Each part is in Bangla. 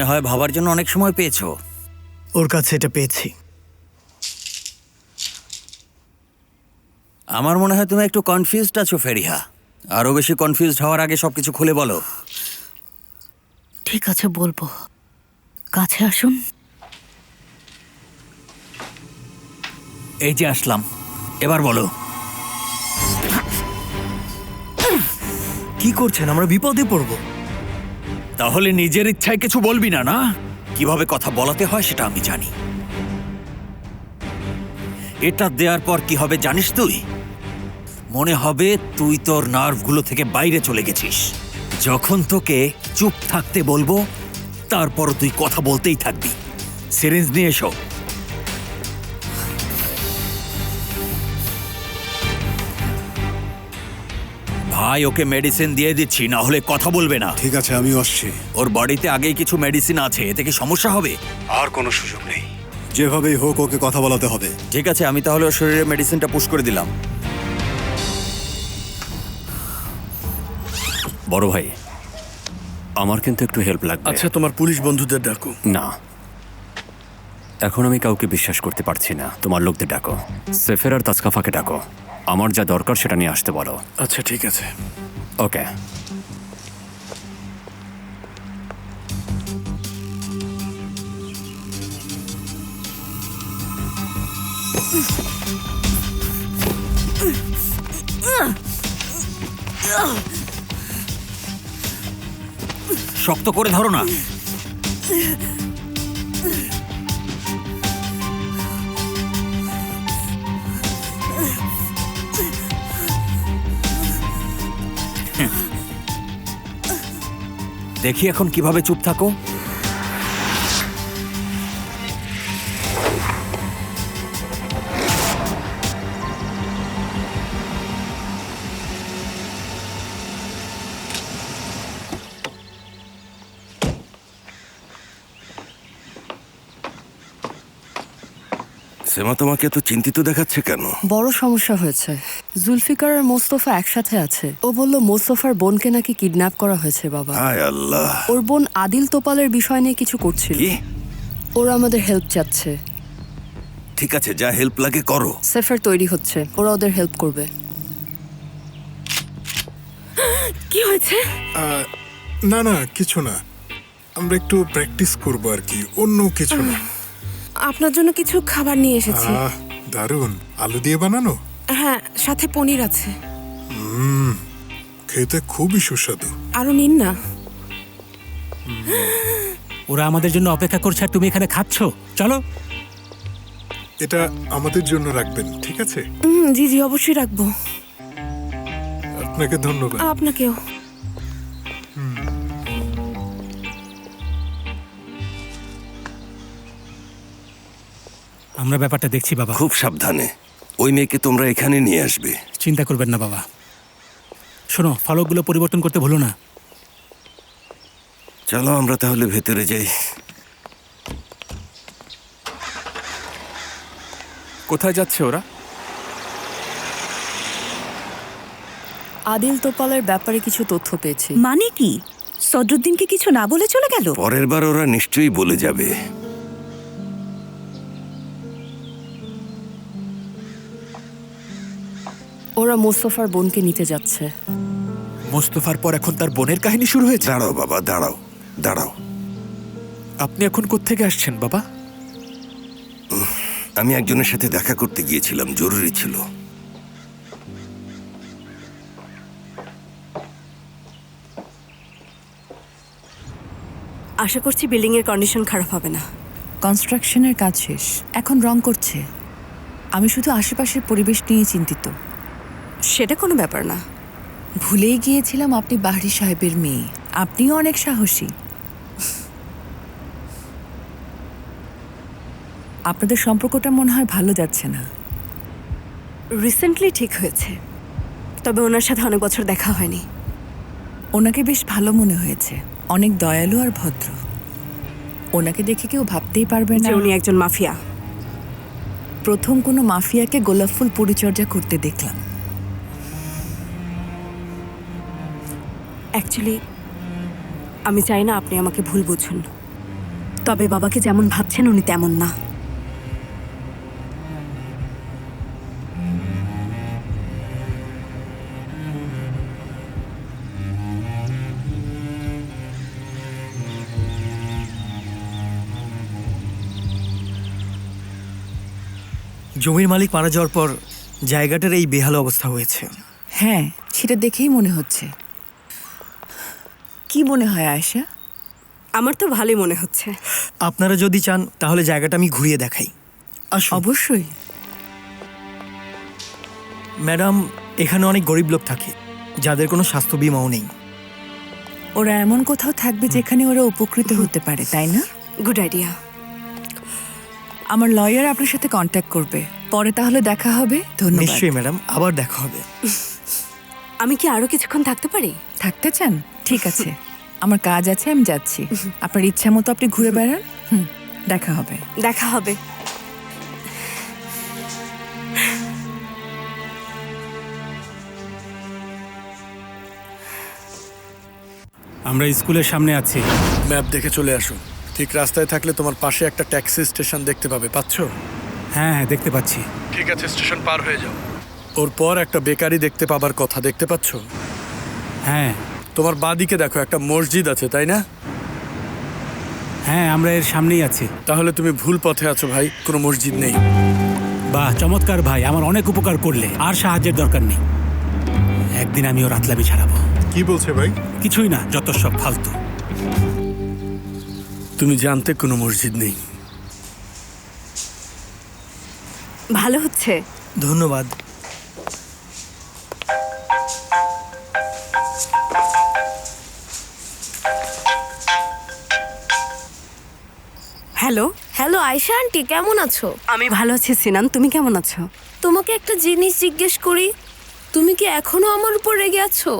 মনে হয় ভাবার জন্য অনেক সময় পেয়েছো। ওর কাছে এটা পেয়েছি। আমার মনে হয় তুমি একটু কনফিউজড আছো ফেরিহা। আরো বেশি কনফিউজড হওয়ার আগে সবকিছু খুলে বলো। ঠিক আছে, বলবো। কাছে আসুন। এই যে আসলাম, এবার বলো। কি করছেন? আমরা বিপদে পড়বো। তাহলে নিজের ইচ্ছায় কিছু বলবি না, না? কিভাবে কথা বলাতে হয় সেটা আমি জানি। এটা দেওয়ার পর কি হবে জানিস তুই? মনে হবে তুই তোর নার্ভগুলো থেকে বাইরে চলে গেছিস। যখন তোকে চুপ থাকতে বলবো তারপর তুই কথা বলতেই থাকবি। সিরিঞ্জ নিয়ে এসো। ভাই, ওকে মেডিসিন দিয়ে দিচ্ছি, না হলে কথা বলবে না। ঠিক আছে, আমি আসছি। ওর বডিতে আগেই কিছু মেডিসিন আছে, এতে কি সমস্যা হবে? আর কোনো সুযোগ নেই, যেভাবেই হোক ওকে কথা বলাতে হবে। ঠিক আছে, আমি তাহলে ওর শরীরে মেডিসিনটা পুশ করে দিলাম। বড় ভাই, আমার কিন্তু একটু হেল্প লাগবে। আচ্ছা, তোমার পুলিশ বন্ধুদের ডাকো। না, এখন আমি কাউকে বিশ্বাস করতে পারছি না। তোমার লোকদের ডাকো, সেফের আর তাসকাফাকে ডাকো। আমার যা দরকার সেটা নিয়ে আসতে বলো। আচ্ছা, ঠিক আছে। ওকে। শক্ত করে ধরো না। দেখি এখন কিভাবে চুপ থাকো। সেমা তোমাকে এত চিন্তিত দেখাচ্ছে কেন? বড় সমস্যা হয়েছে। জুলফিকার আর মোস্তফা একসাথে আছে। ও বলল মোস্তফার বোনকে নাকি কিডন্যাপ করা হয়েছে। বাবা, হায় আল্লাহ। ওর বোন আদিল তোপালের বিষয় নিয়ে কিছু করছিল। কি? ওরা আমাদের হেল্প চাচ্ছে। ঠিক আছে, যা হেল্প লাগে করো। সেফার তৈরি হচ্ছে, ওরা ওদের হেল্প করবে। কি হয়েছে? না না, কিছু না। আমরা একটু প্র্যাকটিস করবো আর কি, অন্য কিছু না। আপনার জন্য কিছু খাবার নিয়ে এসেছি। দারুণ, আলু দিয়ে বানানো। হ্যাঁ, সাথে পনির আছে। খেতে খুবই সুস্বাদু। আরো নিন না। ওরা আমাদের জন্য অপেক্ষা করছে আর তুমি এখানে খাচ্ছ। চলো। এটা আমাদের জন্য রাখবেন, ঠিক আছে? জি জি, অবশ্যই রাখবো। আপনাকে ধন্যবাদ। আপনাকেও। আমরা ব্যাপারটা দেখছি বাবা। খুব সাবধানে। ওই মেয়েকে তোমরা এখানে নিয়ে আসবে। চিন্তা করবেন না বাবা। শোনো, ফলকগুলো পরিবর্তন করতে ভুলো না। চলো আমরা তাহলে ভেতরে যাই। কোথায় যাচ্ছে ওরা? আদিল তোপালের ব্যাপারে কিছু তথ্য পেয়েছি। মানে কি? সদরুদ্দিনকে কিছু না বলে চলে গেল? পরের বার ওরা নিশ্চয়ই বলে যাবে। ওরা মোস্তফার বোনকে নিতে যাচ্ছে। মোস্তফার পর এখন তার বোনের কাহিনী শুরু হয়েছে। দাঁড়াও বাবা, দাঁড়াও দাঁড়াও। আপনি এখন কোত্থেকে আসছেন বাবা? আমি একজনের সাথে দেখা করতে গিয়েছিলাম, জরুরি ছিল। আশা করছি বিল্ডিং এর কন্ডিশন খারাপ হবে না। কনস্ট্রাকশনের কাজ শেষ, এখন রং করছে। আমি শুধু আশেপাশের পরিবেশ নিয়ে চিন্তিত। সেটা কোনো ব্যাপার না। ভুলেই গিয়েছিলাম আপনি বাহরি সাহেবের মেয়ে। আপনিও অনেক সাহসী। আপনাদের সম্পর্কটা মনে হয় ভালো যাচ্ছে না। রিসেন্টলি ঠিক হয়েছে, তবে ওনার সাথে অনেক বছর দেখা হয়নি। ওনাকে বেশ ভালো মনে হয়েছে, অনেক দয়ালু আর ভদ্র। ওনাকে দেখে কেউ ভাবতেই পারবে না যে উনি একজন মাফিয়া। প্রথম কোনো মাফিয়াকে গোলাপ ফুল পরিচর্যা করতে দেখলাম। অ্যাকচুয়ালি আমি চাই না আপনি আমাকে ভুল বুঝুন। তবে বাবাকে যেমন ভাবছেন উনি তেমন না। জমির মালিক মারা যাওয়ার পর জায়গাটার এই বেহাল অবস্থা হয়েছে। হ্যাঁ, সেটা দেখেই মনে হচ্ছে। কি মনে হয় আয়েশা? আমার তো ভালোই মনে হচ্ছে। আপনারা যদি চান তাহলে জায়গাটা আমি ঘুরিয়ে দেখাই। আসুন। অবশ্যই। ম্যাডাম, এখানে অনেক গরিব লোক থাকে যাদের কোনো স্বাস্থ্য বীমাও নেই। ওরা এমন কোথাও থাকবে যেখানে ওরা উপকৃত হতে পারে, তাই না? Good idea. আমার লয়ার আপনার সাথে কন্ট্যাক্ট করবে, পরে তাহলে দেখা হবে। ধন্যবাদ। নিশ্চয়ই ম্যাডাম, আবার দেখা হবে। আমি কি আরো কিছুক্ষণ থাকতে পারি? থাকতে চান? ঠিক আছে, আমার কাজ আছে, আমি যাচ্ছি। আপনার ইচ্ছা মতো আপনি ঘুরে বেড়ান। দেখা হবে। দেখা হবে। আমরা স্কুলের সামনে আছি। ম্যাপ দেখে চলে আসো। ঠিক রাস্তায় থাকলে তোমার পাশে একটা ট্যাক্সি স্টেশন দেখতে পাবে, পাচ্ছো? হ্যাঁ হ্যাঁ, দেখতে পাচ্ছি। ঠিক আছে, স্টেশন পার হয়ে যাও। ওর পর একটা বেকারি দেখতে পাবার কথা, দেখতে পাচ্ছো? হ্যাঁ তোমার বাদিকে দেখো, একটা মসজিদ আছে, তাই না? হ্যাঁ, আমরা এর সামনেই আছি। তাহলে তুমি ভুল পথে আছো ভাই, কোনো মসজিদ নেই। বাহ, চমৎকার ভাই, আমার অনেক উপকার করলে। আর সাহায্যের দরকার নেই। একদিন আমি ওর রাতলামি ছাড়াবো। কি বলছে ভাই? কিছুই না, যত সব ফালতু। তুমি জানতে কোনো মসজিদ নেই। ভালো হচ্ছে। ধন্যবাদ। হ্যালো হ্যালো আয়শা আন্টি, কেমন আছো? আমি ভালো আছি সিনান, তুমি কেমন আছো? তোমাকে একটা জিনিস জিজ্ঞেস করি, তুমি কি এখনো আমার উপর রেগে আছো?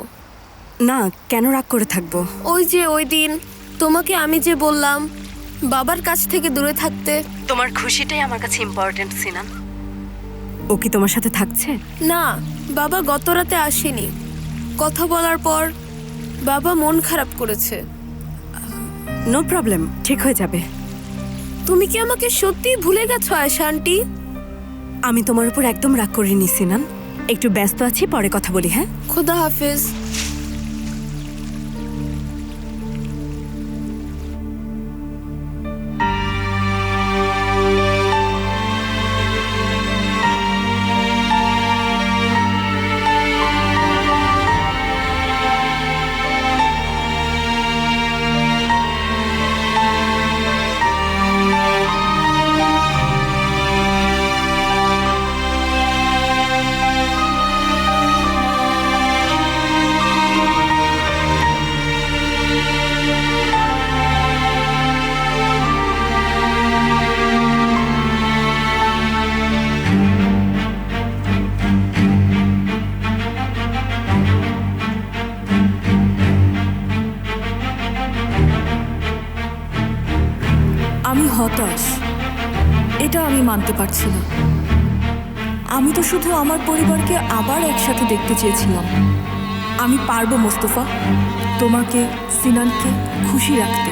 না, কেন রাগ করে থাকবো? ওই যে ওই দিন তোমাকে আমি যে বললাম বাবার কাছ থেকে দূরে থাকতে। তোমার খুশিটাই আমার কাছে ইম্পর্টেন্ট সিনান। ও কি তোমার সাথে থাকছে? না, বাবা গত রাতে আসেনি। কথা বলার পর বাবা মন খারাপ করেছে। নো প্রবলেম, ঠিক হয়ে যাবে। তুমি কি আমাকে সত্যিই ভুলে গেছো আয়শা আন্টি? আমি তোমার উপর একদম রাগ করিনি সিনান। একটু ব্যস্ত আছি, পরে কথা বলি। হ্যাঁ, খুদা হাফেজ। আমি হতাশ, এটা আমি মানতে পারছি না। আমি তো শুধু আমার পরিবারকে আবার একসাথে দেখতে চেয়েছিলাম। আমি পারবো মোস্তফা, তোমাকে, সিনানকে খুশি রাখতে।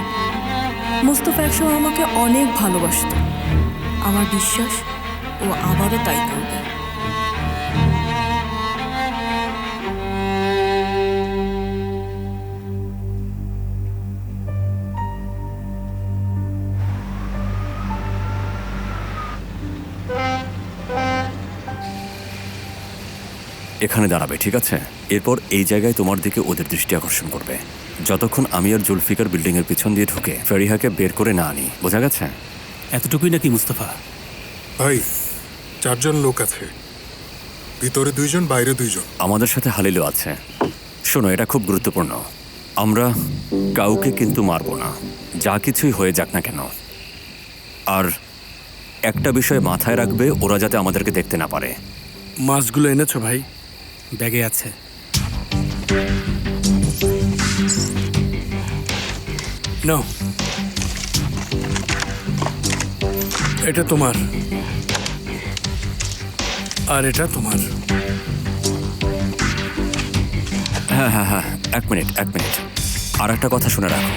মোস্তফা একসময় আমাকে অনেক ভালোবাসতো। আমার বিশ্বাস ও আবারও তাই করবে। এখানে দাঁড়াবে, ঠিক আছে? এরপর এই জায়গায় তোমার দিকে ওদের দৃষ্টি আকর্ষণ করবে, যতক্ষণ আমি আর জুলফিকার বিল্ডিংয়ের পিছন দিয়ে ঢুকে ফেরিহাকে বের করে না আনি। বোঝা গেছে? এতটুকুই নাকি মুস্তাফা? ভাই, 4 জন লোক আছে, ভিতরে 2 জন, বাইরে 2 জন। আমাদের সাথে হালিলও আছে। শোনো, এটা খুব গুরুত্বপূর্ণ। আমরা কাউকে কিন্তু মারবো না, যা কিছুই হয়ে যাক না কেন। আর একটা বিষয় মাথায় রাখবে, ওরা যাতে আমাদেরকে দেখতে না পারে। মাছগুলো এনেছো ভাই? ব্যাগে আছে। নাও, এটা তোমার, আর এটা তোমার। হ্যাঁ হ্যাঁ হ্যাঁ, এক মিনিট। আর একটা কথা শুনে রাখো,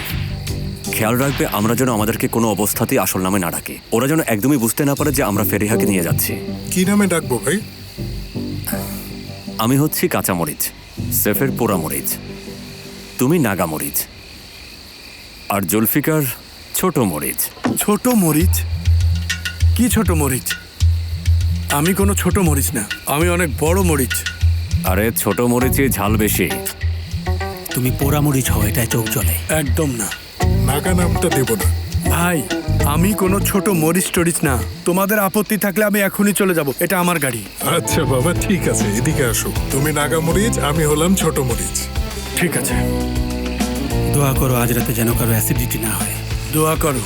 খেয়াল রাখবে আমরা যেন আমাদেরকে কোনো অবস্থাতেই আসল নামে না ডাকে। ওরা যেন একদমই বুঝতে না পারে যে আমরা ফেরিহাকে নিয়ে যাচ্ছি। কি নামে ডাকবো ভাই? আমি হচ্ছি কাঁচামরিচ, সেফের পোড়ামরিচ, তুমি নাগামরিচ, আর জুলফিকার ছোট মরিচ। ছোট মরিচ? কি ছোট মরিচ? আমি কোনো ছোট মরিচ না, আমি অনেক বড় মরিচ। আরে ছোট মরিচে ঝাল বেশি। তুমি পোড়ামরিচ হও, এটাই চোখ জ্বলে। একদম না নাগা নামটা দেব না ভাই, আমি কোনো ছোট মরিচ টরিচ না। তোমাদের আপত্তি থাকলে আমি এখনই চলে যাব, এটা আমার গাড়ি। আচ্ছা বাবা, ঠিক আছে, এদিকে আসো। তুমি নাগা মরিচ, আমি হলাম ছোট মরিচ। ঠিক আছে, দোয়া করো আজ রাতে যেন কারো অ্যাসিডিটি না হয়। দোয়া করো।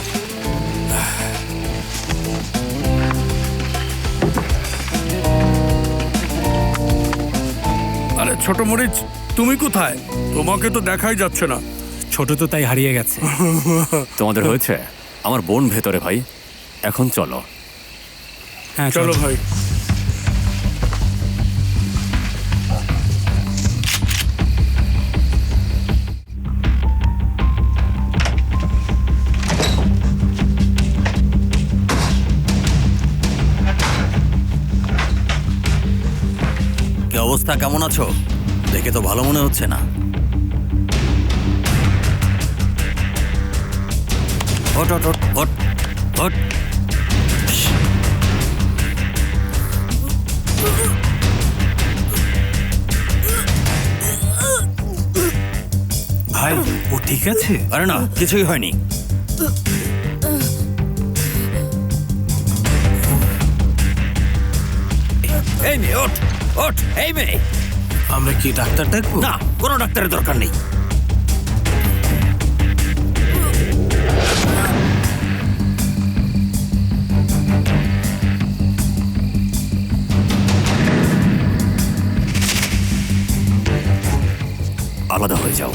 আরে ছোট মরিচ, তুমি কোথায়? তোমাকে তো দেখাই যাচ্ছে না। ছোট তো তাই হারিয়ে গেছে। তোমাদের হয়েছে? আমার বোন ভেতরে ভাই, এখন চলো। হ্যাঁ চলো ভাই। কি অবস্থা, কেমন আছো? দেখে তো ভালো মনে হচ্ছে না। Hot hot hot hot hot. ভাই, ও ঠিক আছে? আরে না, কিছুই হয়নি। এই মেয়ে ওঠ, ওঠ, এই মেয়ে। আমরা কি ডাক্তার ডাকবো? না, কোনো ডাক্তারের দরকার নেই। আলাদা হয়ে যাও।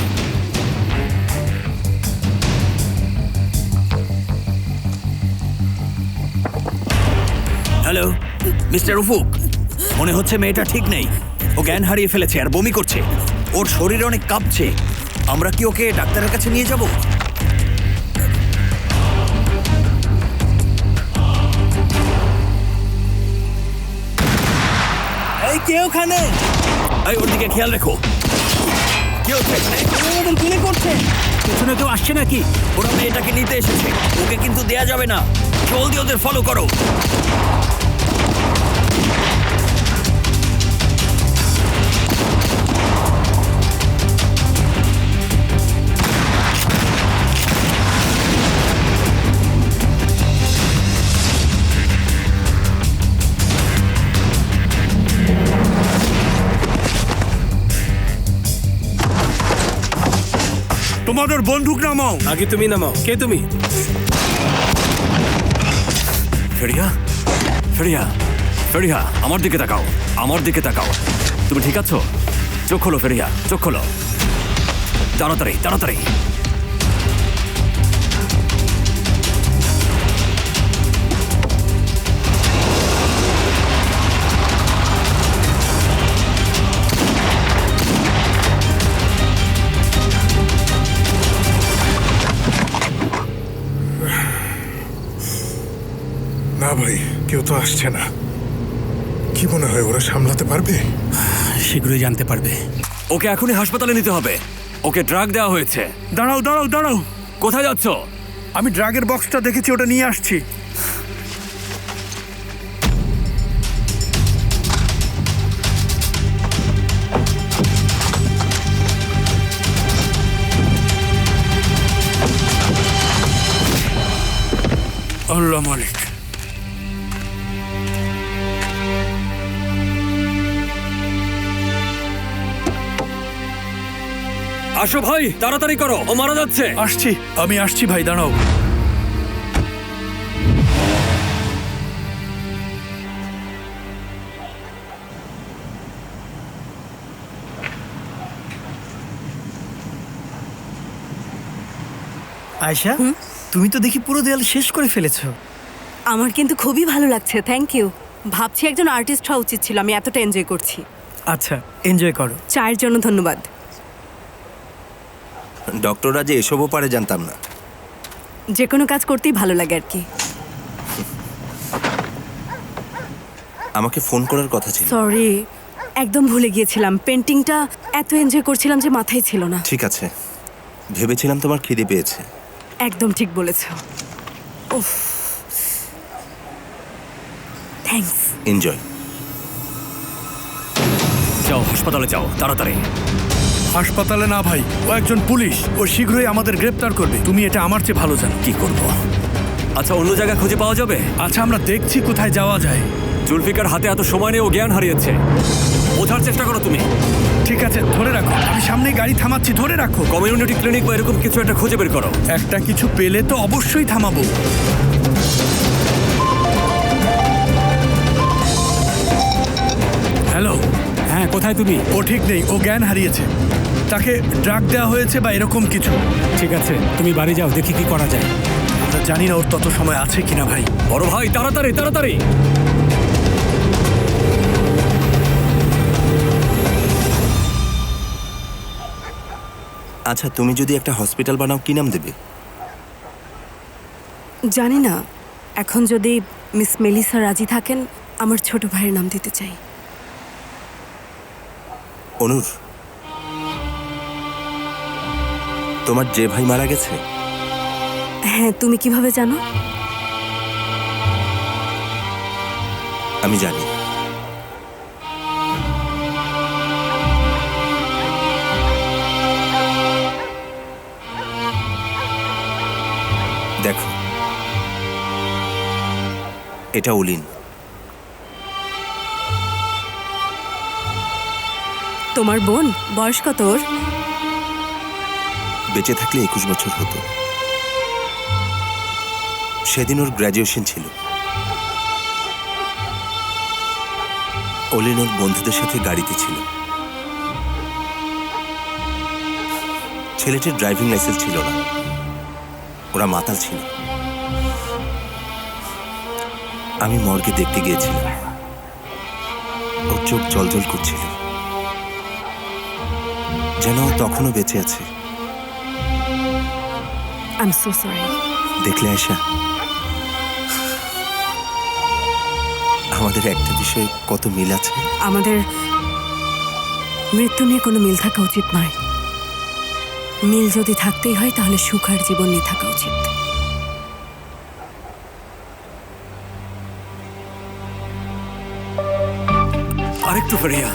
হ্যালো মিস্টার উফুক, মনে হচ্ছে মেয়েটা ঠিক নেই। ও জ্ঞান হারিয়ে ফেলেছে আর বমি করছে। ওর শরীর অনেক কাঁপছে। আমরা কি ওকে ডাক্তারের কাছে নিয়ে যাব? এই কে ওখানে? এই ওর দিকে খেয়াল রেখো। কি হচ্ছে এখানে? আমাদের গুলি করছে। পেছনে কেউ আসছে নাকি? ওরা মেয়েটাকে নিতে এসেছে, ওকে কিন্তু দেয়া যাবে না। জলদি ওদের ফলো করো। তোমাদের বন্দুক নামাও। আগে তুমি নামাও। কে তুমি? ফেরিয়া, ফেরিয়া, ফেরিয়া, আমার দিকে তাকাও, আমার দিকে তাকাও। তুমি ঠিক আছো? চোখ খোলো ফেরিয়া, চোখ খোলো। তাড়াতাড়ি, তাড়াতাড়ি। না ভাই, কেউ তো আসছে না। কি মনে হয় ওরা সামলাতে পারবে? শীঘ্রই জানতে পারবে। ওকে এখনই হাসপাতালে নিতে হবে। ওকে ড্রাগ দেওয়া হয়েছে। দাঁড়াও দাঁড়াও দাঁড়াও, কোথায় যাচ্ছ? আমি ড্রাগের বক্সটা দেখেছি, ওটা নিয়ে আসছি। আল্লাহ মালিক। আসো ভাই, তাড়াতাড়ি করো, ও মারা যাচ্ছে। আসছি, আমি আসছি ভাই, দাঁড়াও। আয়শা, তুমি তো দেখি পুরো দেয়াল শেষ করে ফেলেছো। আমার কিন্তু খুবই ভালো লাগছে, থ্যাংক ইউ। ভাবছি একজন আর্টিস্ট হওয়া উচিত ছিল, আমি এতটা এনজয় করছি। আচ্ছা, এনজয় করো। চায়ের জন্য ধন্যবাদ। ডক্টররা যে এসবও পারে জানতাম না। যে কোনো কাজ করতেই ভালো লাগে আর কি। আমাকে ফোন করার কথা ছিল। সরি, একদম ভুলে গিয়েছিলাম। পেন্টিংটা এত এনজয় করছিলাম যে মাথায় ছিল না। ঠিক আছে, ভেবেছিলাম তোমার খিদে পেয়েছে। একদম ঠিক বলেছো। উফ, থ্যাঙ্কস। এনজয়। যাও হাসপাতালে যাও তাড়াতাড়ি। হাসপাতালে না ভাই, ও একজন পুলিশ, ও শীঘ্রই আমাদের গ্রেপ্তার করবে। তুমি এটা আমার চেয়ে ভালো জানো। কি করব? আচ্ছা অন্য জায়গা খুঁজে পাওয়া যাবে? আচ্ছা আমরা দেখছি কোথায় যাওয়া যায়। জুলফিকার হাতে এত সময় নেই, ও জ্ঞান হারিয়েছে। বোঝার চেষ্টা করো তুমি। ঠিক আছে, ধরে রাখো। আমি সামনেই গাড়ি থামাচ্ছি, ধরে রাখো। কমিউনিটি ক্লিনিক বা এরকম কিছু একটা খুঁজে বের করো। একটা কিছু পেলে তো অবশ্যই থামাবো। হ্যালো। হ্যাঁ, কোথায় তুমি? ও ঠিক নেই, ও জ্ঞান হারিয়েছে। তাকে ড্রাগ দেওয়া হয়েছে বা এরকম কিছু। ঠিক আছে, তুমি বাড়ি যাও, দেখি কি করা যায়। আমরা জানি না ওর তত সময় আছে কিনা ভাই। বড় ভাই তাড়াতাড়ি তাড়াতাড়ি। আচ্ছা তুমি যদি একটা হসপিটাল বানাও কি নাম দেবে? জানি না, এখন যদি মিস মেলিসা রাজি থাকেন, আমার ছোট ভাইয়ের নাম দিতে চাই। অনুর, তোমার যে ভাই মারা গেছে? হ্যাঁ, তুমি কিভাবে জানো? আমি জানি। দেখো, এটা অলিন। তোমার বোন? বয়স কত ওর? বেঁচে থাকলে 21 বছর হতো। সেদিন ওর গ্র্যাজুয়েশন ছিল। অলিন ওর বন্ধুদের সাথে গাড়িতে ছিল। ছেলেটির ড্রাইভিং লাইসেন্স ছিল না, ওরা মাতাল ছিল। আমি মর্গে দেখতে গিয়েছিলাম, ওর চোখ জলজল করছিল, যেন ও তখনও বেঁচে আছে। I am so sorry. দেখলে আয়শা, আমাদের একটা বিষয়ে কত মিল আছে। আমাদের মৃত্যু নিয়ে কোনো মিল থাকা উচিত নয়। মিল যদি থাকতেই হয় তাহলে সুখ আর জীবন নিয়ে থাকা উচিত। আরেকটু ফেরিয়া,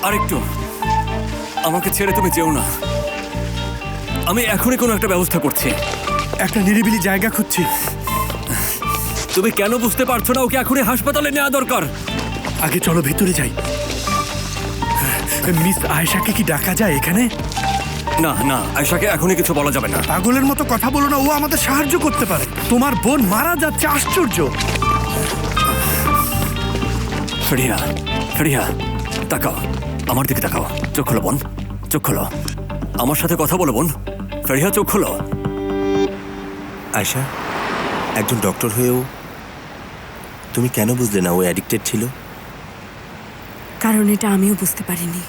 আরেকটু। আমাকে ছেড়ে তুমি যেও না। আমি এখনই কোনো একটা ব্যবস্থা করছি। একটা নিরিবিলি জায়গা খুঁজছি। তুমি কেন বুঝতে পারছো না? ওকে এখনই হাসপাতালে নেওয়া দরকার। আগে চলো ভিতরে যাই। মিস আয়েশাকে কি ডাকা যায় এখানে? না না, আয়েশাকে এখনই কিছু বলা যাবে না। পাগলের মতো কথা বলো না, ও আমাদের সাহায্য করতে পারে। তোমার বোন মারা যাচ্ছে, আশ্চর্য। ফেরিয়া, ফেরিয়া, তাকাও, আমার দিকে তাকাও। চোখ খোলো বোন, চোখ খোলো। আমার সাথে কথা বলো বোন। ফেরিয়া, চোখ খোলো। আয়শা, একজন ডক্টর হয়েও তুমি কেন বুঝলে না ও অ্যাডিক্টেড ছিল? কারণ এটা আমিও বুঝতে পারিনি।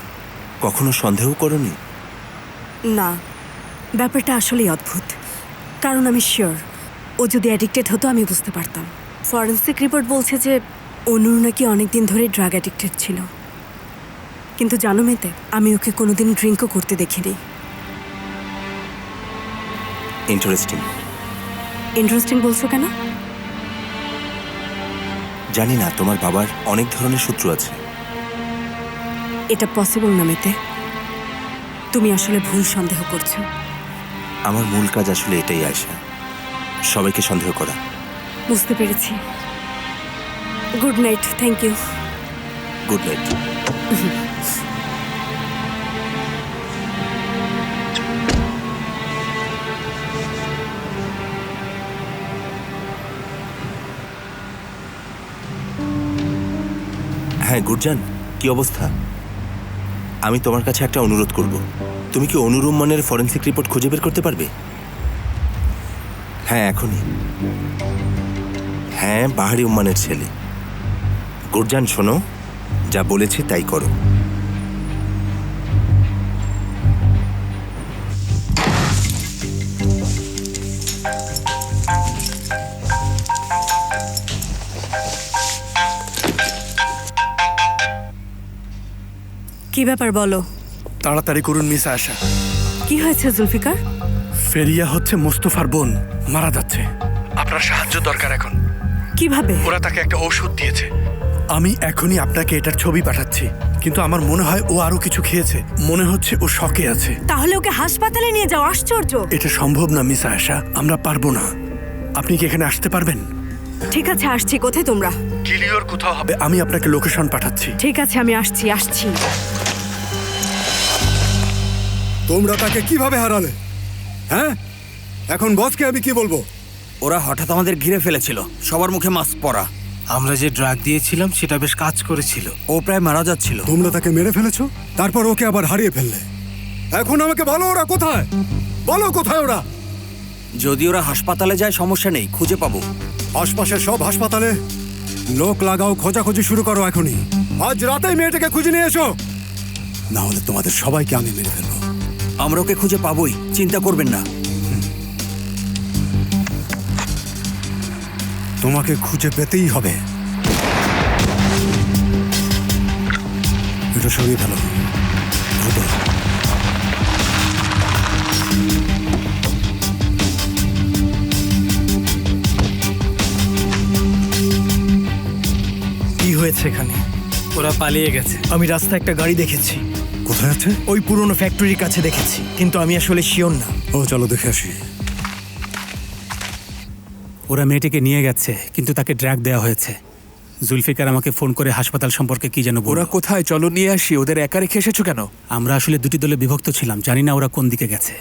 কখনো সন্দেহ করোনি? না, ব্যাপারটা আসলেই অদ্ভুত। কারণ আমি শিওর ও যদি অ্যাডিক্টেড হতো আমি বুঝতে পারতাম। ফরেন্সিক রিপোর্ট বলছে যে অনুর নাকি অনেকদিন ধরে ড্রাগ অ্যাডিক্টেড ছিল। কিন্তু জানো মেতে, আমি ওকে কোনোদিন ড্রিঙ্কও করতে দেখিনি। ইন্টারেস্টিং। ইন্টারেস্টিং বলছো কেন? জানি না, তোমার বাবার অনেক ধরনের শত্রু আছে। এটা পসিবল না মেতে, তুমি আসলে ভুল সন্দেহ করছো। আমার মূল কাজ আসলে এটাই আয়শা, সবাইকে সন্দেহ করা। বুঝতে পেরেছি। Good night. Thank you. Good night. হ্যাঁ গুরজান, কি অবস্থা? আমি তোমার কাছে একটা অনুরোধ করব। তুমি কি অনুর উম্মানের ফরেনসিক রিপোর্ট খুঁজে বের করতে পারবে? হ্যাঁ এখনই। হ্যাঁ, বাহারি উম্মানের ছেলে। গুরজান শোনো, যা বলেছে তাই করো। কি ব্যাপার বলো? তাড়াতাড়ি করুন মিস আয়েশা। কি হয়েছে জুলফিকার? ফেরিয়া হচ্ছে মোস্তফার বোন, মারা যাচ্ছে। আপনার সাহায্য দরকার এখন। কিভাবে? ওরা তাকে একটা ওষুধ দিয়েছে। আমি এখনই আপনাকে এটার ছবি পাঠাচ্ছি, কিন্তু আমার মনে হয় ও আরো কিছু খেয়েছে। মনে হচ্ছে ও শকে আছে। তাহলে ওকে হাসপাতালে নিয়ে যাও। আশ্চর্য! এটা সম্ভব না মিস আয়েশা, আমরা পারবো না। আপনি কি এখানে আসতে পারবেন? ঠিক আছে, আসছি। কোথায় তোমরা? কিলিওর কোথাও হবে, আমি আপনাকে লোকেশন পাঠাচ্ছি। ঠিক আছে, আমি আসছি। তোমরা তাকে কিভাবে হারালে? হ্যাঁ, এখন বসকে আমি কি বলবো? ওরা হঠাৎ আমাদের ঘিরে ফেলেছিল, সবার মুখে মাস্ক পরা। আমরা যে ড্রাগ দিয়েছিলাম সেটা বেশ কাজ করেছিল। ও প্রায় মারা যাচ্ছিল। তোমরা তাকে মেরে ফেলেছো, তারপর ওকে আবার হারিয়ে ফেললে। এখন আমাকে বলো ওরা কোথায়? বলো কোথায় ওরা? যদি ওরা হাসপাতালে যায় সমস্যা নেই, খুঁজে পাবো। আশপাশের সব হাসপাতালে লোক লাগাও, খোঁজাখুঁজি শুরু করো এখনই। আজ রাতেই মেয়েটাকে খুঁজে নিয়ে এসো, না হলে তোমাদের সবাইকে আমি মেরে ফেলবো। আমরা ওকে খুঁজে পাবোই, চিন্তা করবেন না। তোমাকে খুঁজে পেতেই হবে। এটা সরিয়ে ফেলো দ্রুত। কি হয়েছে এখানে? ওরা পালিয়ে গেছে। আমি রাস্তায় একটা গাড়ি দেখেছি। কোথায় আছে? ওই পুরনো ফ্যাক্টরির কাছে দেখেছি, কিন্তু আমি আসলে শিওর না। ও চলো দেখে আসি। ওরা মেয়েটিকে নিয়ে গেছে, কিন্তু তাকে ড্রাগ দেওয়া হয়েছে। জুলফিকার আমাকে ফোন করে হাসপাতাল সম্পর্কে কি যেন বলল। ওরা কোথায়? চলো নিয়ে আসি। ওদের একা রেখে এসেছো কেন? আমরা আসলে দুটি দলে বিভক্ত ছিলাম, জানি না ওরা কোন দিকে গেছে।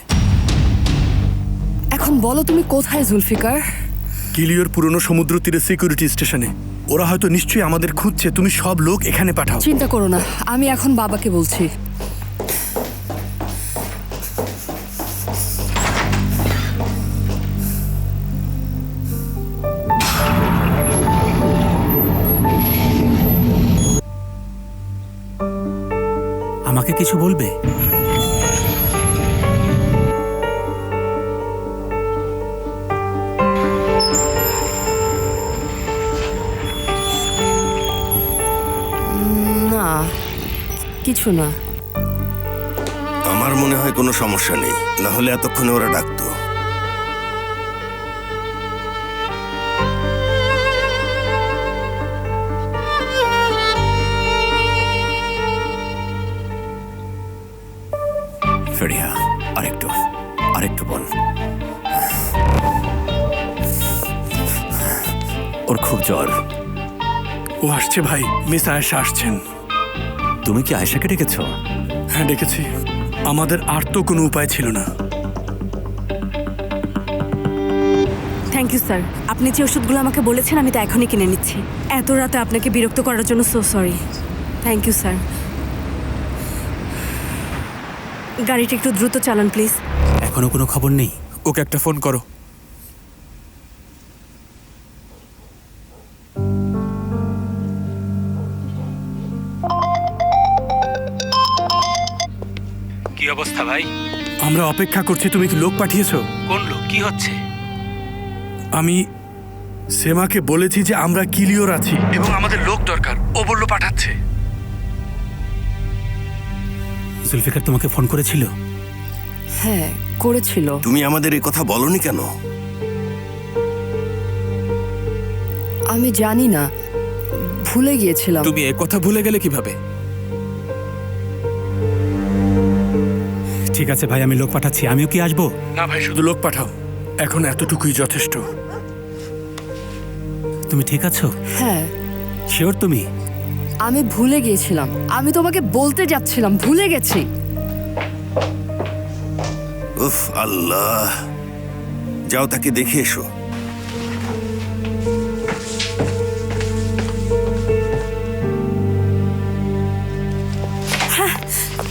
এখন বলো তুমি কোথায় জুলফিকার? কিলিওর পুরনো সমুদ্র তীরে সিকিউরিটি স্টেশনে। ওরা হয়তো নিশ্চয়ই আমাদের খুঁজছে। তুমি সব লোক এখানে পাঠাও। চিন্তা করো না, আমি এখন বাবাকে বলছি। আমাকে কিছু বলবে? না, কিছু না। আমার মনে হয় কোনো সমস্যা নেই, না হলে এতক্ষণে ওরা ডাকতো। ফেরিয়া, আরেকটু বল। ওর খুব জ্বর। ও আসছে ভাই, মিস আয়েশা আসছেন। তুমি কি আয়েশাকে ডেকেছ? হ্যাঁ ডেকেছি। আমাদের আর তো কোনো উপায় ছিল না। Thank you sir. আপনি যে ওষুধগুলো আমাকে বলেছেন আমি তা এখনই কিনে নিচ্ছি। এত রাতে আপনাকে বিরক্ত করার জন্য so sorry. Thank you sir. গাড়িটা একটু দ্রুত চালান প্লিজ। এখনো কোনো খবর নেই? ওকে একটা ফোন করো। কি অবস্থা ভাই? আমরা অপেক্ষা করছি। তুমি কি লোক পাঠিয়েছো? কোন লোক? কি হচ্ছে? আমি সেমাকে বলেছি যে আমরা কিলিওর আছি এবং আমাদের লোক দরকার। ও বলল পাঠাচ্ছে। জুলফিকার তোমাকে ফোন করেছিল? হ্যাঁ করেছিল। তুমি আমাদের এই কথা বলনি কেন? আমি জানি না, ভুলে গিয়েছিলাম। তুমি এ কথা ভুলে গেলে কিভাবে? ঠিক আছে ভাই, আমি লোক পাঠাচ্ছি। আমিও কি আসবো? না ভাই, শুধু লোক পাঠাও। এখন এতটুকুই যথেষ্ট। তুমি ঠিক আছো? হ্যাঁ। শিওর তুমি? আমি ভুলে গিয়েছিলাম, আমি তোমাকে বলতে যাচ্ছিলাম, ভুলে গেছি। উফ আল্লাহ, যাও তাকে দেখে এসো।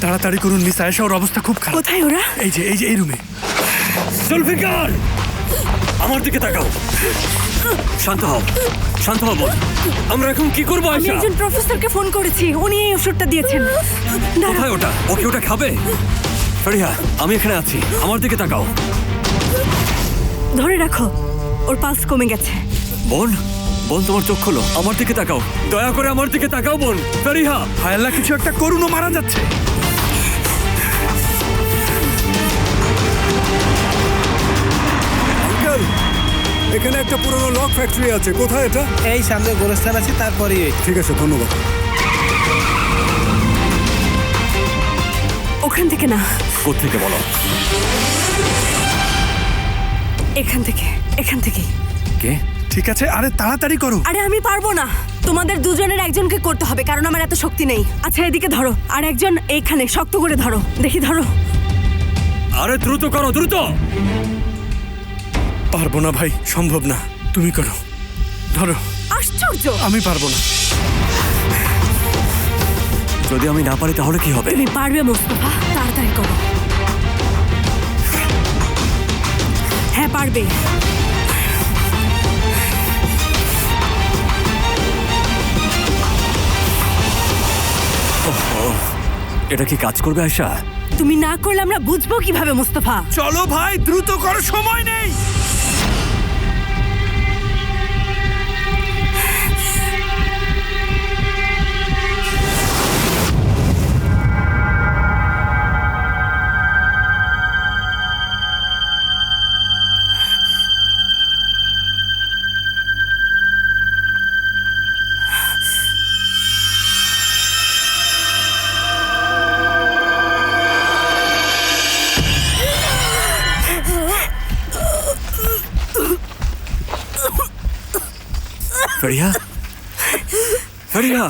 তাড়াতাড়ি করুন মিস আয়েশা, ওর অবস্থা খুব খারাপ। কোথায় ওরা? এই রুমে। জুলফিকার, আমার দিকে তাকাও। শান্ত হও বল। আমরা এখন কি করবো? আমি একজন প্রফেসরকে ফোন করেছি, উনি এই ওষুধটা দিয়েছেন। কোথায় ওটা? ওকে ওটা খাবে? ফেরিয়া, আমি এখানে আছি, আমার দিকে তাকাও। ধরে রাখো, ওর পালস কমে গেছে। বোন, বোন তোমার চোখ খোলো, আমার দিকে তাকাও, দয়া করে আমার দিকে তাকাও বোন। ফেরিহা, হায় আল্লাহ, কিছু একটা করুন, ও মারা যাচ্ছে। আঙ্কেল, এখানে একটা পুরনো লক ফ্যাক্টরি আছে, কোথায় এটা? এই সামনে গোরস্থান আছে, তারপরে ঠিক আছে, ধন্যবাদ। ওখান থেকে না, কোত্থেকে বলো? এখান থেকে, এখান থেকে। কে? ঠিক আছে, আরে তাড়াতাড়ি করো। আরে আমি পারবো না, তোমাদের দুজনের একজনকে করতে হবে, কারণ আমার এত শক্তি নেই। আচ্ছা এদিকে ধরো, আর একজন এইখানে শক্ত করে ধরো, দেখি ধরো। আরে দ্রুত করো, দ্রুত। পারবো না ভাই, সম্ভব না, তুমি করো, ধরো। আশ্চর্য, আমি পারবো না। যদি আমি না পারি তাহলে কি হবে? তুমি পারবে মোস্তফা, তাড়াতাড়ি করো। হ্যাঁ পারবে। এটা কি কাজ করবে আয়শা? তুমি না করলে আমরা বুঝবো কিভাবে মোস্তফা? চলো ভাই, দ্রুত করো, সময় নেই। ফেরিহা, ফেরিহা,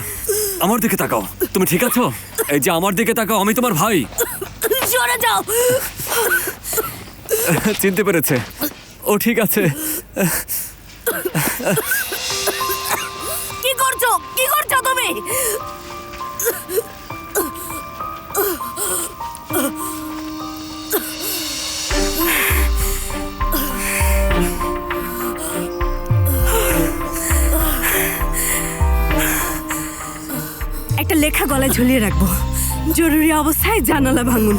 আমার দিকে তাকাও। তুমি ঠিক আছো? এই যে আমার দিকে তাকাও, আমি তোমার ভাই। সরে যাও। চিনতে পেরেছে, ও ঠিক আছে। কি করছো, কি করছো তুমি? একটা লেখা গলায় ঝুলিয়ে রাখবো, জরুরি অবস্থায় জানালা ভাঙুন।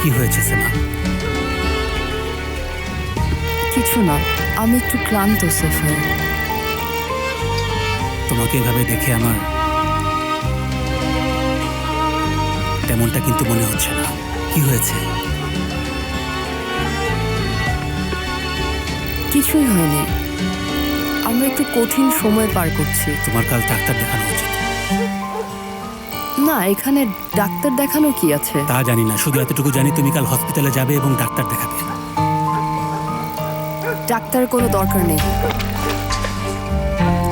কি হয়েছে সেমা? কিছু না, আমি একটু ক্লান্ত সেফার। তোমাকে এভাবে দেখে আমার তেমনটা কিন্তু মনে হচ্ছে না। কি হয়েছে? কিছুই হয়নি, আমরা একটু কঠিন সময় পার করছি। তোমার কাল ডাক্তার দেখানো উচিত। না, এখানে ডাক্তার দেখানো কি আছে? তা জানি না, শুধু এতটুকু জানি তুমি কাল হসপিটালে যাবে এবং ডাক্তার দেখাবে। ডাক্তার কোনো দরকার নেই।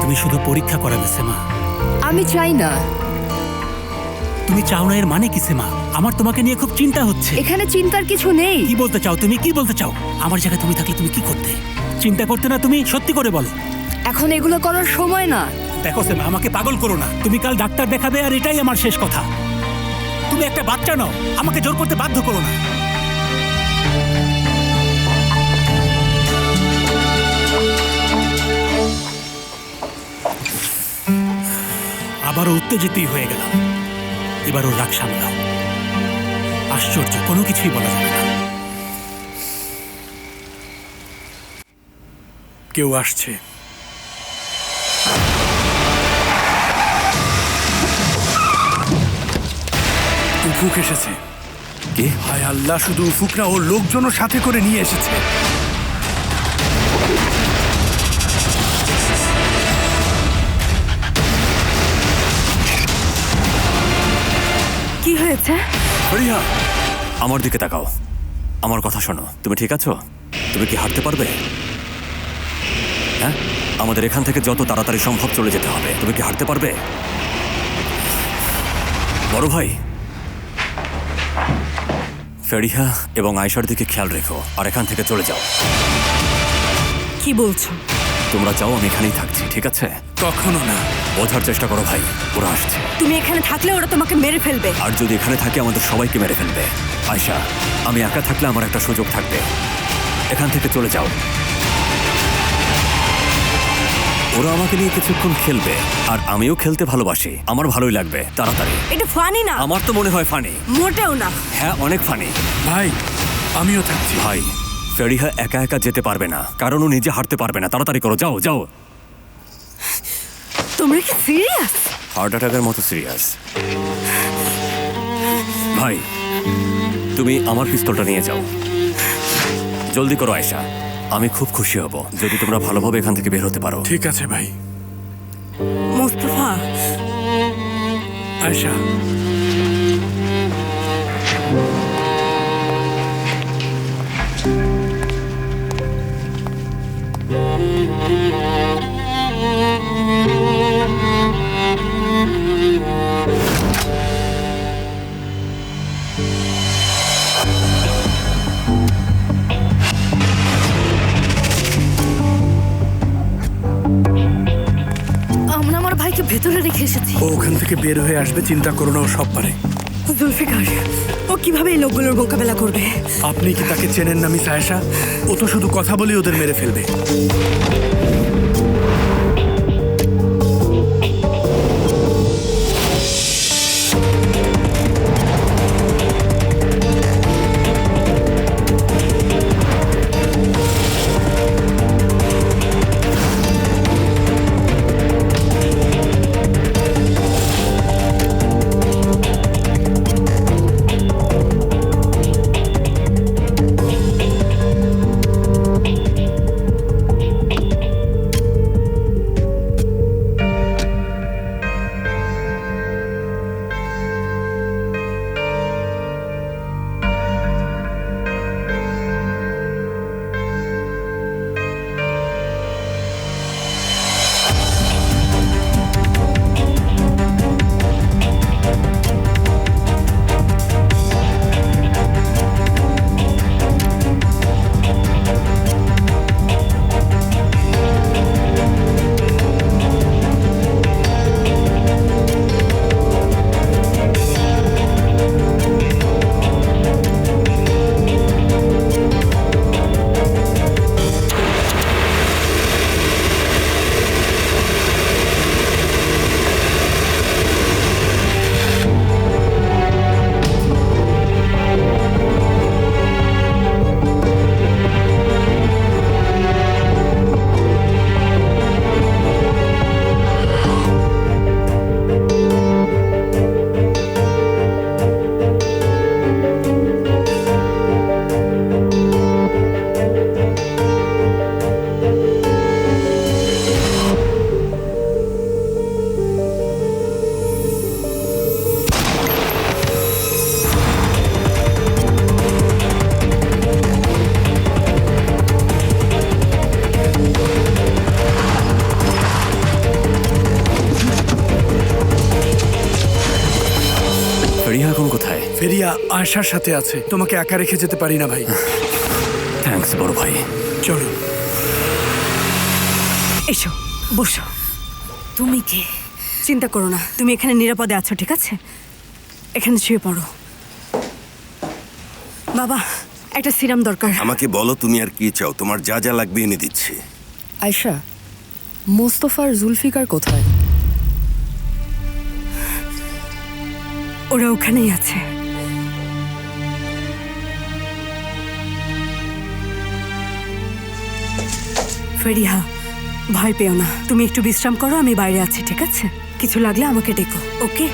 তুমি শুধু পরীক্ষা করাবে সেমা। আমি চাই না। তুমি চাও না এর মানে কি সেমা? আমার তোমাকে নিয়ে খুব চিন্তা হচ্ছে। এখানে চিন্তার কিছু নেই। কি বলতে চাও তুমি? কি বলতে চাও? আমার জায়গায় তুমি থাকলে তুমি কি করতে? চিন্তা করতে না তুমি? সত্যি করে বলো। এখন এগুলো করার সময় না। দেখো সেমা, আমাকে পাগল করো না। তুমি কাল ডাক্তার দেখাবে আর এটাই আমার শেষ কথা। তুমি একটা বাচ্চা নও, আমাকে জোর করতে বাধ্য করো না। আবারও উত্তেজিতই হয়ে গেলাম। এবার ওর রাগ সামলাও। আশ্চর্য, কোনো কিছুই বলা যাবে না। কেউ আসছে। উফুক এসেছে। কে? হায় আল্লাহ, শুধু উফুক না, ও লোকজনও সাথে করে নিয়ে এসেছে। কি হয়েছে? ফেরিহা, আমার দিকে তাকাও, আমার কথা শোনো। তুমি ঠিক আছো? তুমি কি হাঁটতে পারবে? হ্যাঁ, আমাদের এখান থেকে যত তাড়াতাড়ি সম্ভব চলে যেতে হবে। তুমি কি হাঁটতে পারবে? বড় ভাই, ফেরিহা এবং আয়েশার দিকে খেয়াল রেখো আর এখান থেকে চলে যাও। কি বলছো? তোমরা যাও, আমি এখানেই থাকছি, ঠিক আছে? কখনো না। বোঝার চেষ্টা করো ভাই, ওরা আসছে। তুমি এখানে থাকলে ওরা তোমাকে মেরে ফেলবে। আর যদি এখানে থাকে আমাদের সবাইকে মেরে ফেলবে। আয়েশা, আমি একা থাকলে আমার একটা সুযোগ থাকবে। এখান থেকে চলে যাও। ওরা আমাকে নিয়ে কিছুক্ষণ খেলবে আর আমিও খেলতে ভালোবাসি, আমার ভালোই লাগবে। তাড়াতাড়ি। এটা ফানি না। আমার তো মনে হয় ফানি। মোটেও না। হ্যাঁ, অনেক ফানি। ভাই, আমিও থাকছি। ভাই, ফেরিহা একা একা যেতে পারবে না, কারণ ও নিজে হাঁটতে পারবে না। তাড়াতাড়ি করো, যাও যাও। তোমরা কি সিরিয়াস? হার্ট অ্যাটাকের মতো সিরিয়াস। ভাই, তুমি আমার পিস্তলটা নিয়ে যাও। জলদি করো আয়েশা, আমি খুব খুশি হব যদি তোমরা ভালোভাবে এখান থেকে বের হতে পারো। ঠিক আছে ভাই। মোস্তফা, আয়েশা, আমরা আমার ভাইকে ভেতরে রেখে এসেছি। ও ওখান থেকে বের হয়ে আসবে, চিন্তা করো না, ও সব পারে। জুলফিকার, ও কিভাবে এই লোকগুলোর মোকাবেলা করবে? আপনি কি তাকে চেনেন না মিস আয়েশা? ও তো শুধু কথা বলে ওদের মেরে ফেলবে। ফেরিহা এখন কোথায়? ফেরিয়া আয়েশার সাথে আছে, তোমাকে একা রেখে যেতে পারি না ভাই। থ্যাঙ্কস বড় ভাই। চলো। এসো, বসো। তুমি কে? চিন্তা করো না, তুমি এখানে নিরাপদে আছো, ঠিক আছে? এখানে শুয়ে পড়ো। বাবা, একটা সিরাম দরকার। আমাকে বলো তুমি আর কি চাও, তোমার যা যা লাগবে এনে দিচ্ছি। আয়েশা, মোস্তফার জুলফিকার কোথায়? ওরা ওখানেই আছে। ফেরিহা, ভয় পেও না, তুমি একটু বিশ্রাম করো, আমি বাইরে আছি, ঠিক আছে? কিছু লাগলে আমাকে ডেকো, ওকে?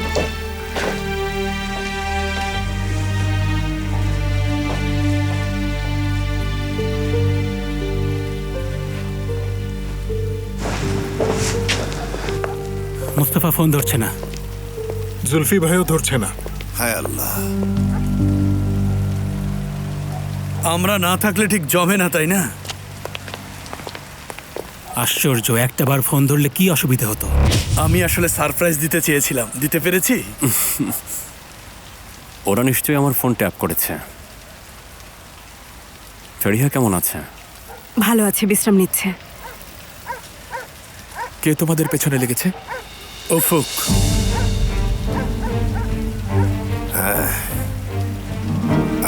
মুস্তাফা ফোন ধরছে না। জুলফি ভাইও ধরছে না। হায় আল্লাহ। আমরা না থাকলে ঠিক জমে না, তাই না? আশ্চর্য, একটাবার ফোন ধরলে কি অসুবিধা হতো? আমি আসলে সারপ্রাইজ দিতে চেয়েছিলাম, দিতে পেরেছি। ওরা নিশ্চয়ই আমার ফোন ট্যাপ করেছে। ফেরিহা কেমন আছে? ভালো আছে, বিশ্রাম নিচ্ছে। কে তোমাদের পেছনে লেগেছে? উফুক।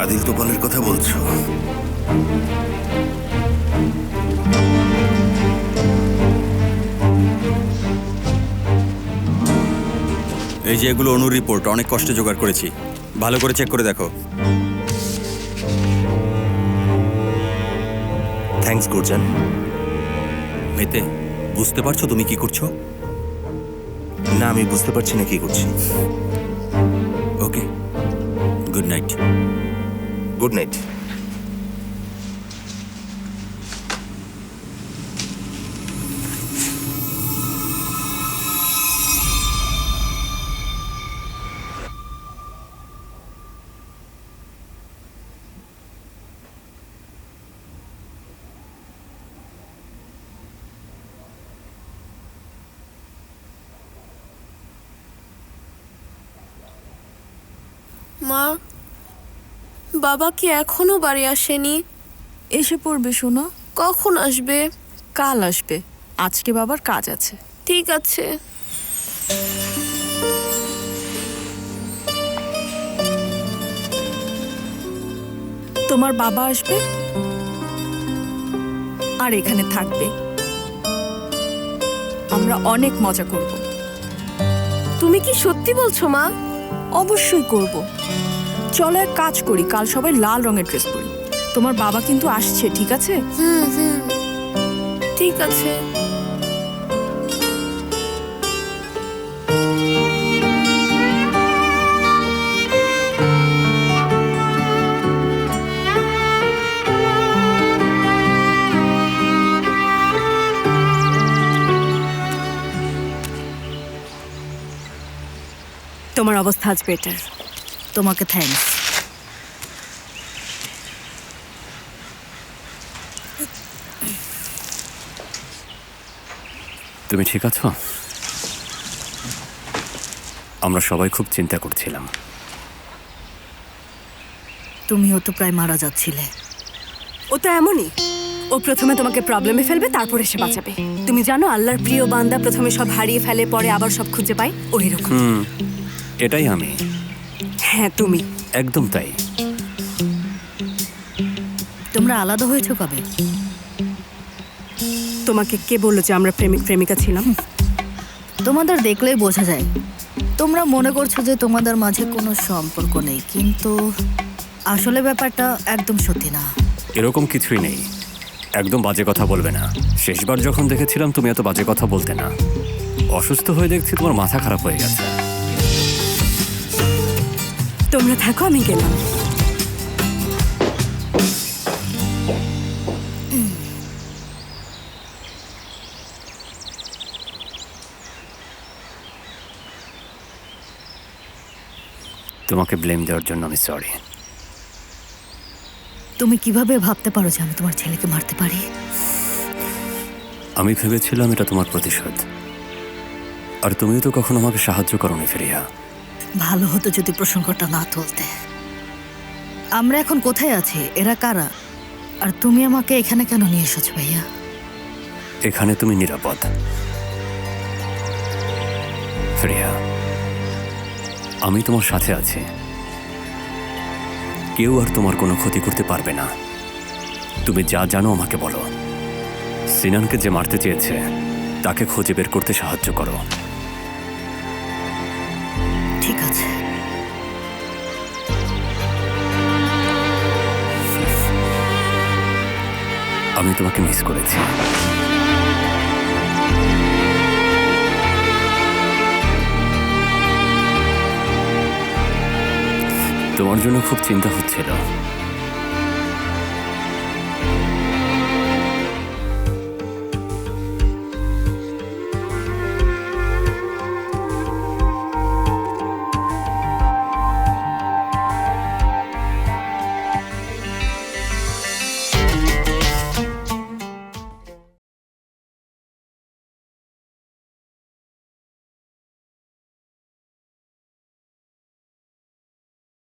আদিল তোপালের কথা বলছো? এই যে এগুলো অনুর রিপোর্ট, অনেক কষ্টে জোগাড় করেছি, ভালো করে চেক করে দেখো। থ্যাঙ্কস গুরজান। মেতে, বুঝতে পারছো তুমি কি করছো? না, আমি বুঝতে পারছি না কি করছি। ওকে, গুড নাইট। Good night. মা, বাবা কি এখনো বাড়ি আসেনি? এসে পড়বে শোনো। কখন আসবে? কাল আসবে, আজকে বাবার কাজ আছে। ঠিক আছে। তোমার বাবা আসবে আর এখানে থাকবে, আমরা অনেক মজা করব। তুমি কি সত্যি বলছো মা? অবশ্যই করব। চলো এক কাজ করি, কাল সবাই লাল রঙের ড্রেস পরি। তোমার বাবা কিন্তু আসছে, ঠিক আছে? ঠিক আছে। তোমার অবস্থা আজ বেটার। তোমাকে থ্যাঙ্কস। তুমি ঠিক আছো? আমরা সবাই খুব চিন্তা করছিলাম। তুমিও তো প্রায় মারা যাচ্ছিলে। ও তো এমনই, ও প্রথমে তোমাকে প্রবলেমে ফেলবে, তারপর এসে বাঁচাবে। তুমি জানো আল্লাহর প্রিয় বান্দা প্রথমে সব হারিয়ে ফেলে, পরে আবার সব খুঁজে পায়। ওই রকম। এটাই আমি। হ্যাঁ তুমি। একদম তাই। তোমরা আলাদা হয়েছো কবে? তোমাকে কে বললো যে আমরা প্রেমিক প্রেমিকা ছিলাম? তোমাদের দেখলেই বোঝা যায় তোমরা মনে করছো যে তোমাদের মাঝে কোনো সম্পর্ক নেই, কিন্তু আসলে ব্যাপারটা একদম সত্যি না। এরকম কিছুই নেই। একদম বাজে কথা বলবে না। শেষবার যখন দেখেছিলাম তুমি এত বাজে কথা বলতে না। অসুস্থ হয়ে দেখছি তোমার মাথা খারাপ হয়ে গেছে। তোমরা থাকো, আমি গেলাম। তোমাকে ব্লেম দেওয়ার জন্য আমি সরি। তুমি কিভাবে ভাবতে পারো যে আমি তোমার ছেলেকে মারতে পারি? আমি ভেবেছিলাম এটা তোমার প্রতিশোধ, আর তুমিও তো কখনো আমাকে সাহায্য করোনি ফেরিয়া। ভালো হতো যদি প্রসঙ্গটা না তুলতে। আমরা এখন কোথায় আছি? এরা কারা? আর তুমি আমাকে এখানে কেন নিয়ে এসেছো ভাইয়া? এখানে তুমি নিরাপদ ফেরিয়া। আমি তোমার সাথে আছি। কেউ আর তোমার কোনো ক্ষতি করতে পারবে না। তুমি যা জানো আমাকে বলো। সিনানকে যে মারতে চেয়েছে তাকে খুঁজে বের করতে সাহায্য করো। ঠিক আছে। আমি তোমাকে মিস করেছি। তোমার জন্য খুব চিন্তা হচ্ছিল।